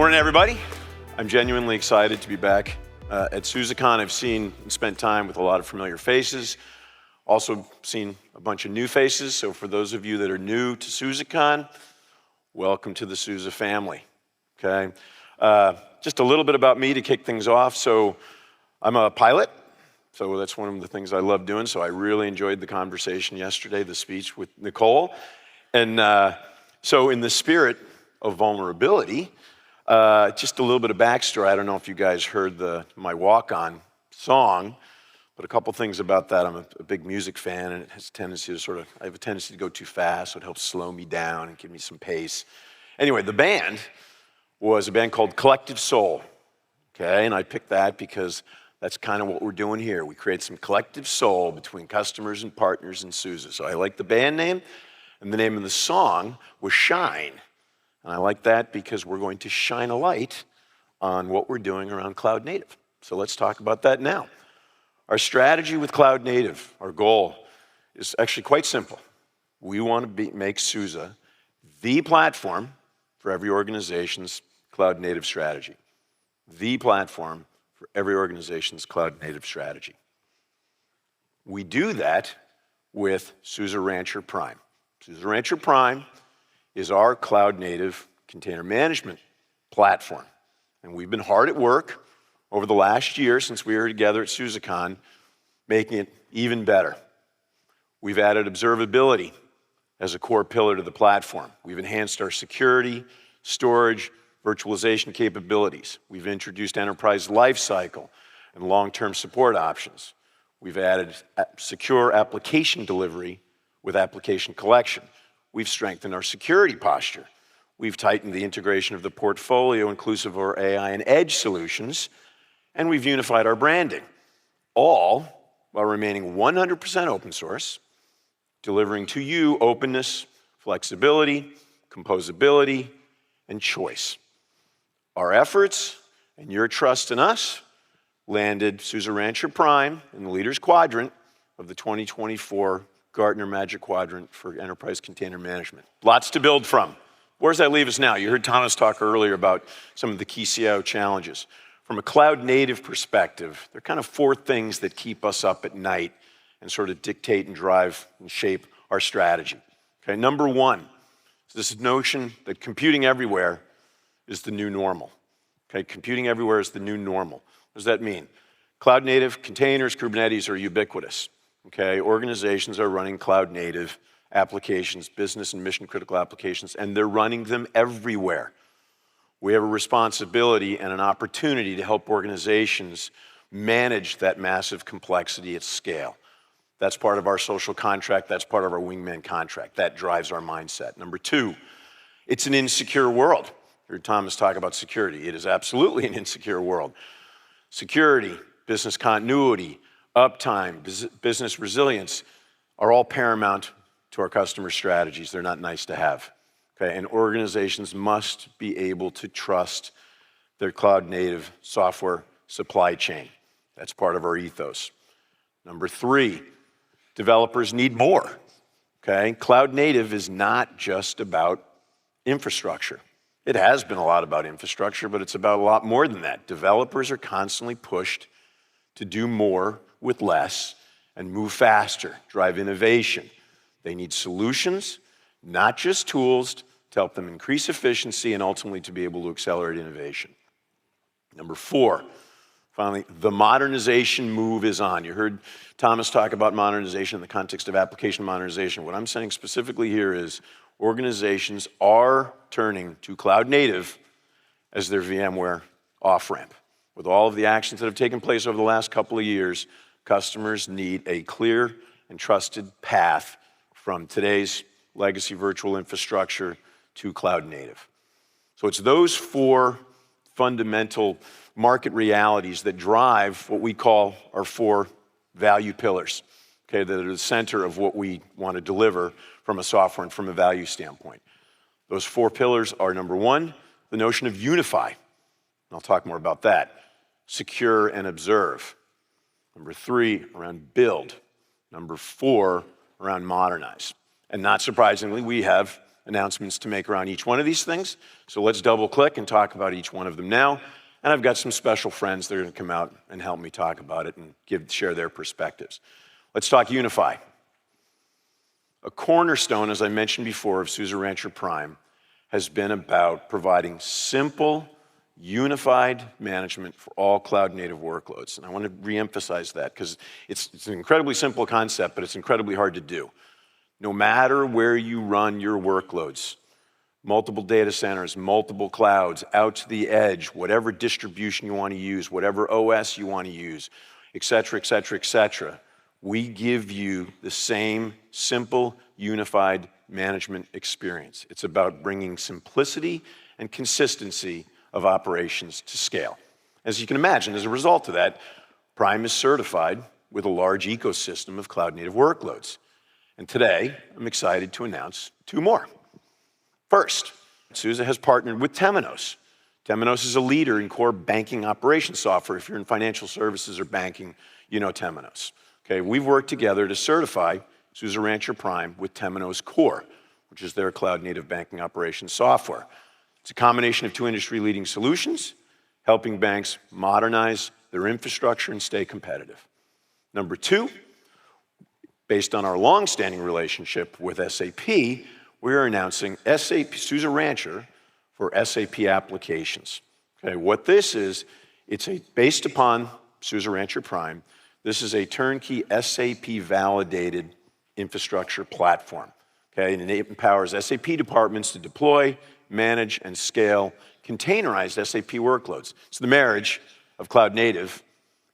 Morning, everybody. I'm genuinely excited to be back at SUSECON. I've seen and spent time with a lot of familiar faces. Also seen a bunch of new faces. So for those of you that are new to SUSECON, welcome to the SUSE family, okay? Just a little bit about me to kick things off. So I'm a pilot. So that's one of the things I love doing. So I really enjoyed the conversation yesterday, the speech with Nicole. And so in the spirit of vulnerability, just a little bit of backstory. I don't know if you guys heard my walk-on song, but a couple things about that. I'm a big music fan, and it has a tendency to I have a tendency to go too fast, so it helps slow me down and give me some pace. Anyway, the band was a band called Collective Soul, okay? And I picked that because that's kind of what we're doing here. We create some collective soul between customers and partners in SUSE. So I like the band name, and the name of the song was Shine. And I like that because we're going to shine a light on what we're doing around cloud native. So let's talk about that now. Our strategy with cloud native, our goal, is actually quite simple. We want to make SUSE the platform for every organization's cloud native strategy. The platform for every organization's cloud native strategy. We do that with SUSE Rancher Prime. SUSE Rancher Prime is our cloud-native container management platform. And we've been hard at work over the last year since we were together at SUSECON, making it even better. We've added observability as a core pillar to the platform. We've enhanced our security, storage, virtualization capabilities. We've introduced enterprise lifecycle and long-term support options. We've added secure application delivery with application collection. We've strengthened our security posture. We've tightened the integration of the portfolio, inclusive of our AI and edge solutions, and we've unified our branding, all while remaining 100% open source, delivering to you openness, flexibility, composability, and choice. Our efforts and your trust in us landed SUSE Rancher Prime in the Leaders Quadrant of the 2024 Gartner Magic Quadrant for Enterprise Container Management. Lots to build from. Where does that leave us now? You heard Thomas talk earlier about some of the key CIO challenges. From a cloud native perspective, there are kind of four things that keep us up at night and sort of dictate and drive and shape our strategy. Okay, number one is this notion that computing everywhere is the new normal. Okay, computing everywhere is the new normal. What does that mean? Cloud native containers, Kubernetes are ubiquitous. Okay, organizations are running cloud native applications, business and mission critical applications, and they're running them everywhere. We have a responsibility and an opportunity to help organizations manage that massive complexity at scale. That's part of our social contract, that's part of our wingman contract. That drives our mindset. Number two, it's an insecure world. You heard Thomas talk about security. It is absolutely an insecure world. Security, business continuity, uptime, business resilience are all paramount to our customer strategies. They're not nice to have. Okay? And organizations must be able to trust their cloud-native software supply chain. That's part of our ethos. Number three, developers need more. Okay? Cloud-native is not just about infrastructure. It has been a lot about infrastructure, but it's about a lot more than that. Developers are constantly pushed to do more with less and move faster, drive innovation. They need solutions, not just tools, to help them increase efficiency and ultimately to be able to accelerate innovation. Number four, finally, the modernization move is on. You heard Thomas talk about modernization in the context of application modernization. What I'm saying specifically here is organizations are turning to cloud native as their VMware off-ramp. With all of the actions that have taken place over the last couple of years, customers need a clear and trusted path from today's legacy virtual infrastructure to cloud native. So it's those four fundamental market realities that drive what we call our four value pillars, okay, that are the center of what we want to deliver from a software and from a value standpoint. Those four pillars are, number one, the notion of unify. And I'll talk more about that. Secure and observe. Number three, around build. Number four, around modernize. And not surprisingly, we have announcements to make around each one of these things. So let's double click and talk about each one of them now. And I've got some special friends that are going to come out and help me talk about it and share their perspectives. Let's talk Unify. A cornerstone, as I mentioned before, of SUSE Rancher Prime has been about providing simple, unified management for all cloud-native workloads. And I want to reemphasize that because it's an incredibly simple concept, but it's incredibly hard to do. No matter where you run your workloads, multiple data centers, multiple clouds, out to the edge, whatever distribution you want to use, whatever OS you want to use, et cetera, et cetera, et cetera, we give you the same simple, unified management experience. It's about bringing simplicity and consistency of operations to scale. As you can imagine, as a result of that, Prime is certified with a large ecosystem of cloud-native workloads. And today, I'm excited to announce two more. First, SUSE has partnered with Temenos. Temenos is a leader in core banking operations software. If you're in financial services or banking, you know Temenos. Okay, we've worked together to certify SUSE Rancher Prime with Temenos Core, which is their cloud-native banking operations software. It's a combination of two industry-leading solutions, helping banks modernize their infrastructure and stay competitive. Number two, based on our long-standing relationship with SAP, we are announcing SUSE Rancher for SAP applications. Okay, what this is, based upon SUSE Rancher Prime, this is a turnkey SAP-validated infrastructure platform. Okay, and it empowers SAP departments to deploy, manage, and scale containerized SAP workloads. It's the marriage of cloud native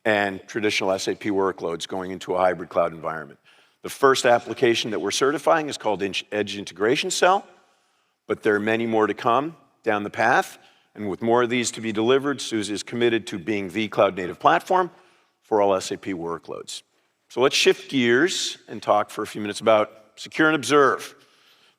and traditional SAP workloads going into a hybrid cloud environment. The first application that we're certifying is called Edge Integration Cell, but there are many more to come down the path. And with more of these to be delivered, SUSE is committed to being the cloud-native platform for all SAP workloads. So let's shift gears and talk for a few minutes about Secure and Observe.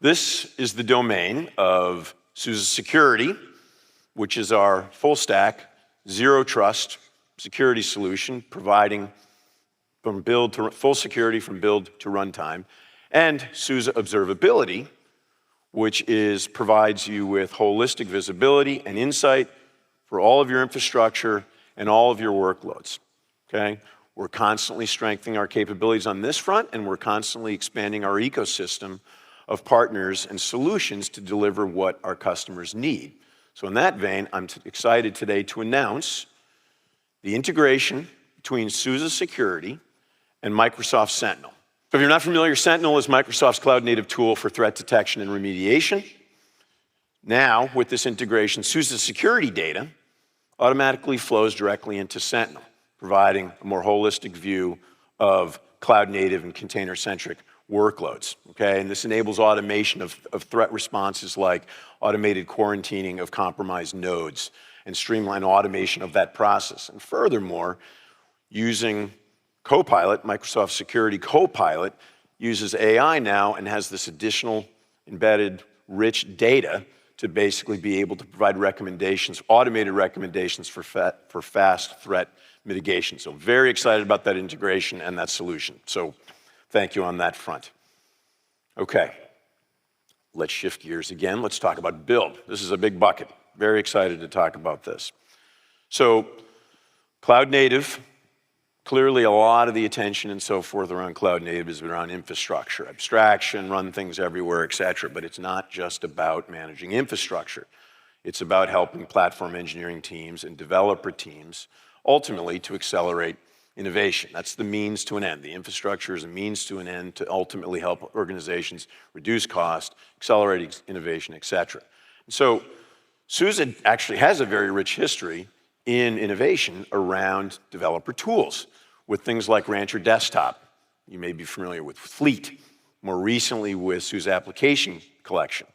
This is the domain of SUSE Security, which is our full-stack, zero-trust security solution, providing from build to full security from build to runtime, and SUSE Observability, which provides you with holistic visibility and insight for all of your infrastructure and all of your workloads. Okay? We're constantly strengthening our capabilities on this front, and we're constantly expanding our ecosystem of partners and solutions to deliver what our customers need. So in that vein, I'm excited today to announce the integration between SUSE Security and Microsoft Sentinel. So if you're not familiar, Sentinel is Microsoft's cloud-native tool for threat detection and remediation. Now, with this integration, SUSE Security data automatically flows directly into Sentinel, providing a more holistic view of cloud-native and container-centric workloads, okay? And this enables automation of threat responses like automated quarantining of compromised nodes and streamline automation of that process. And furthermore, using Copilot, Microsoft Security Copilot, uses AI now and has this additional embedded rich data to basically be able to provide recommendations, automated recommendations for fast threat mitigation. So very excited about that integration and that solution. So thank you on that front. Okay, let's shift gears again. Let's talk about build. This is a big bucket. Very excited to talk about this. So cloud native, clearly a lot of the attention and so forth around cloud native is around infrastructure, abstraction, run things everywhere, et cetera. But it's not just about managing infrastructure. It's about helping platform engineering teams and developer teams ultimately to accelerate innovation. That's the means to an end. The infrastructure is a means to an end to ultimately help organizations reduce cost, accelerate innovation, et cetera. So SUSE actually has a very rich history in innovation around developer tools with things like Rancher Desktop. You may be familiar with Fleet, more recently with SUSE Application Collection.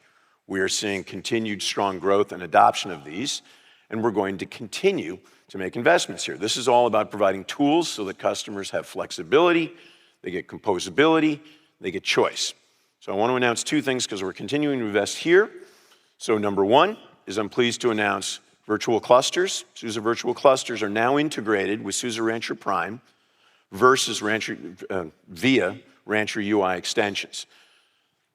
We are seeing continued strong growth and adoption of these, and we're going to continue to make investments here. This is all about providing tools so that customers have flexibility, they get composability, they get choice. So I want to announce two things because we're continuing to invest here. So number one is I'm pleased to announce virtual clusters. SUSE virtual clusters are now integrated with SUSE Rancher Prime versus via Rancher UI extensions.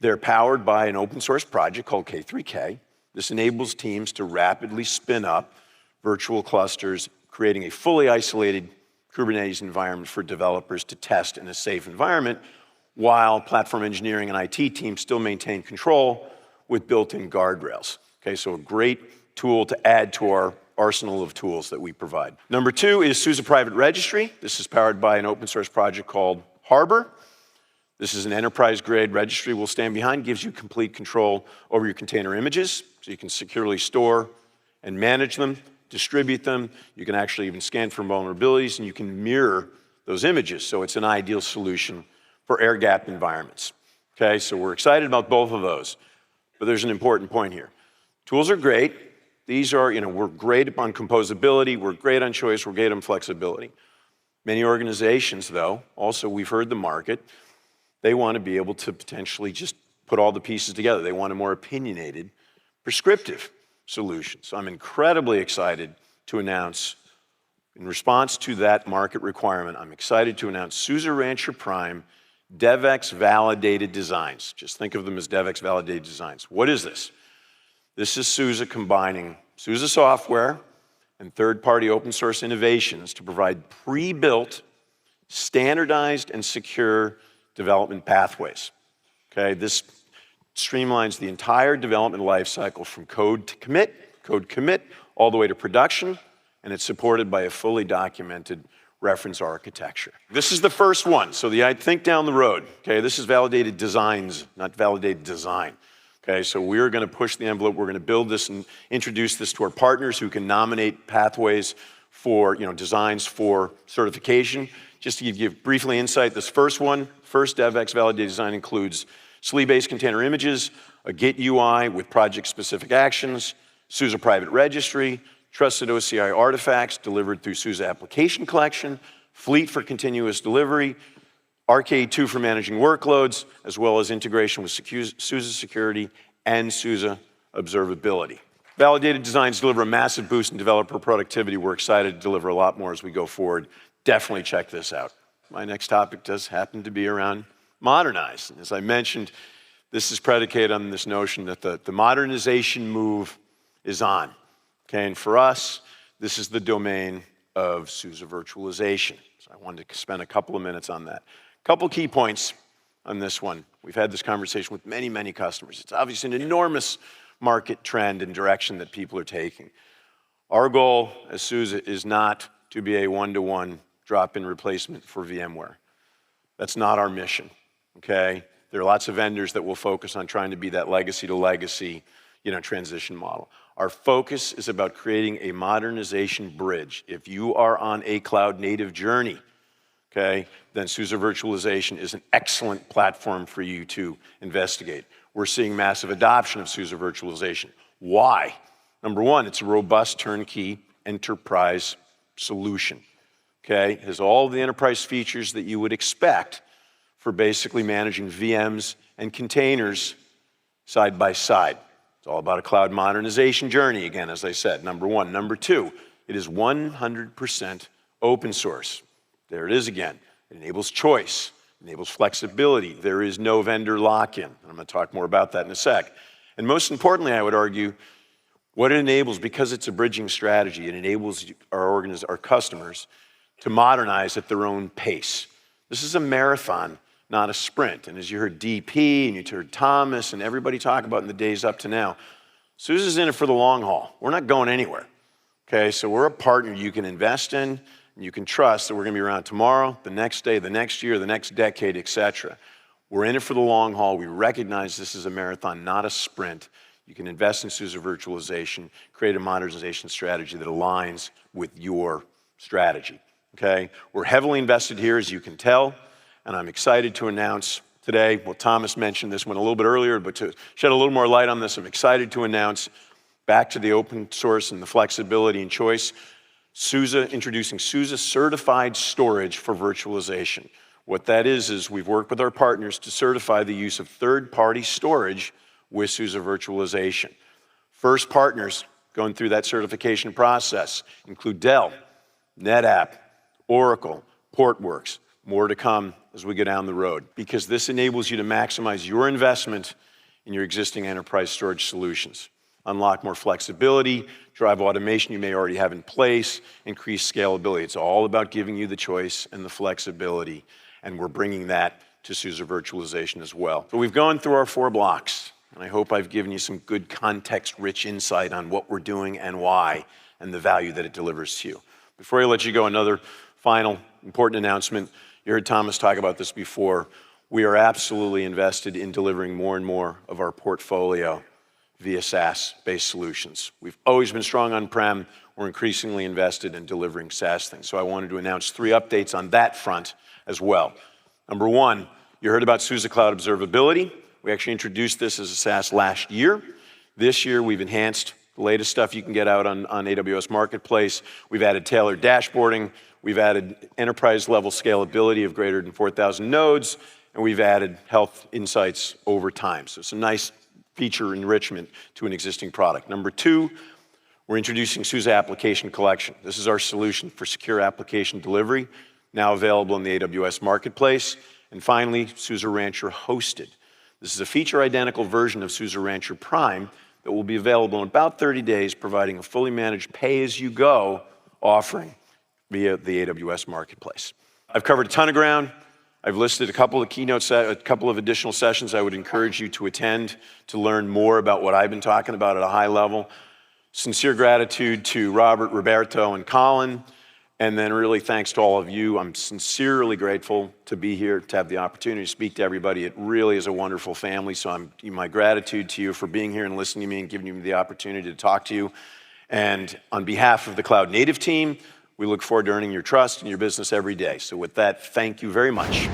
They're powered by an open source project called K3K. This enables teams to rapidly spin up virtual clusters, creating a fully isolated Kubernetes environment for developers to test in a safe environment, while platform engineering and IT teams still maintain control with built-in guardrails. Okay, so a great tool to add to our arsenal of tools that we provide. Number two is SUSE Private Registry. This is powered by an open source project called Harbor. This is an enterprise-grade registry we'll stand behind, gives you complete control over your container images, so you can securely store and manage them, distribute them. You can actually even scan for vulnerabilities, and you can mirror those images, so it's an ideal solution for air-gapped environments. Okay, so we're excited about both of those, but there's an important point here. Tools are great. These are, we're great on composability, we're great on choice, we're great on flexibility. Many organizations, though, also we've heard the market, they want to be able to potentially just put all the pieces together. They want a more opinionated, prescriptive solution. So I'm incredibly excited to announce, in response to that market requirement, I'm excited to announce SUSE Rancher Prime DevX Validated Designs. Just think of them as DevX Validated Designs. What is this? This is SUSE combining SUSE software and third-party open source innovations to provide pre-built, standardized, and secure development pathways. Okay, this streamlines the entire development lifecycle from code commit, all the way to production, and it's supported by a fully documented reference architecture. This is the first one, so think down the road. Okay, this is validated designs, not validated design. Okay, so we're going to push the envelope. We're going to build this and introduce this to our partners who can nominate pathways for, designs for certification. Just to give you briefly insight, this first DevX validated design includes SLE-based container images, a Git UI with project-specific actions, SUSE Private Registry, trusted OCI artifacts delivered through SUSE Application Collection, Fleet for continuous delivery, RK2 for managing workloads, as well as integration with SUSE Security and SUSE Observability. Validated designs deliver a massive boost in developer productivity. We're excited to deliver a lot more as we go forward. Definitely check this out. My next topic does happen to be around modernize. As I mentioned, this is predicated on this notion that the modernization move is on. Okay, and for us, this is the domain of SUSE virtualization. So I wanted to spend a couple of minutes on that. Couple key points on this one. We've had this conversation with many, many customers. It's obviously an enormous market trend and direction that people are taking. Our goal as SUSE is not to be a one-to-one drop-in replacement for VMware. That's not our mission, okay? There are lots of vendors that will focus on trying to be that legacy to legacy, transition model. Our focus is about creating a modernization bridge. If you are on a cloud-native journey, okay, then SUSE virtualization is an excellent platform for you to investigate. We're seeing massive adoption of SUSE virtualization. Why? Number one, it's a robust turnkey enterprise solution. Okay, it has all the enterprise features that you would expect for basically managing VMs and containers side by side. It's all about a cloud modernization journey, again, as I said, number one. Number two, it is 100% open source. There it is again. It enables choice, enables flexibility. There is no vendor lock-in. I'm going to talk more about that in a sec. And most importantly, I would argue, what it enables, because it's a bridging strategy, it enables our customers to modernize at their own pace. This is a marathon, not a sprint. And as you heard DP and you heard Thomas and everybody talk about in the days up to now, SUSE is in it for the long haul. We're not going anywhere. Okay, so we're a partner you can invest in, and you can trust that we're going to be around tomorrow, the next day, the next year, the next decade, etc. We're in it for the long haul. We recognize this is a marathon, not a sprint. You can invest in SUSE virtualization, create a modernization strategy that aligns with your strategy. Okay, we're heavily invested here, as you can tell, and I'm excited to announce today, well, Thomas mentioned this one a little bit earlier, but to shed a little more light on this, I'm excited to announce, back to the open source and the flexibility and choice, SUSE introducing SUSE certified storage for virtualization. What that is we've worked with our partners to certify the use of third-party storage with SUSE virtualization. First partners going through that certification process include Dell, NetApp, Oracle, Portworx, More to come as we go down the road, because this enables you to maximize your investment in your existing enterprise storage solutions. Unlock more flexibility, drive automation you may already have in place, increase scalability. It's all about giving you the choice and the flexibility, and we're bringing that to SUSE virtualization as well. So we've gone through our 4 blocks, and I hope I've given you some good context-rich insight on what we're doing and why, and the value that it delivers to you. Before I let you go, another final important announcement. You heard Thomas talk about this before. We are absolutely invested in delivering more and more of our portfolio via SaaS-based solutions. We've always been strong on-prem. We're increasingly invested in delivering SaaS things. So I wanted to announce 3 updates on that front as well. Number 1, you heard about SUSE Cloud Observability. We actually introduced this as a SaaS last year. This year, we've enhanced the latest stuff you can get out on AWS Marketplace. We've added tailored dashboarding. We've added enterprise-level scalability of greater than 4,000 nodes, and we've added health insights over time. So some nice feature enrichment to an existing product. Number 2, we're introducing SUSE Application Collection. This is our solution for secure application delivery, now available in the AWS Marketplace. And finally, SUSE Rancher Hosted. This is a feature-identical version of SUSE Rancher Prime that will be available in about 30 days, providing a fully managed pay-as-you-go offering via the AWS Marketplace. I've covered a ton of ground. I've listed a couple of additional sessions I would encourage you to attend to learn more about what I've been talking about at a high level. Sincere gratitude to Robert, Roberto, and Colin, and then really thanks to all of you. I'm sincerely grateful to be here, to have the opportunity to speak to everybody. It really is a wonderful family, so my gratitude to you for being here and listening to me and giving me the opportunity to talk to you. And on behalf of the Cloud Native team, we look forward to earning your trust in your business every day. So with that, thank you very much.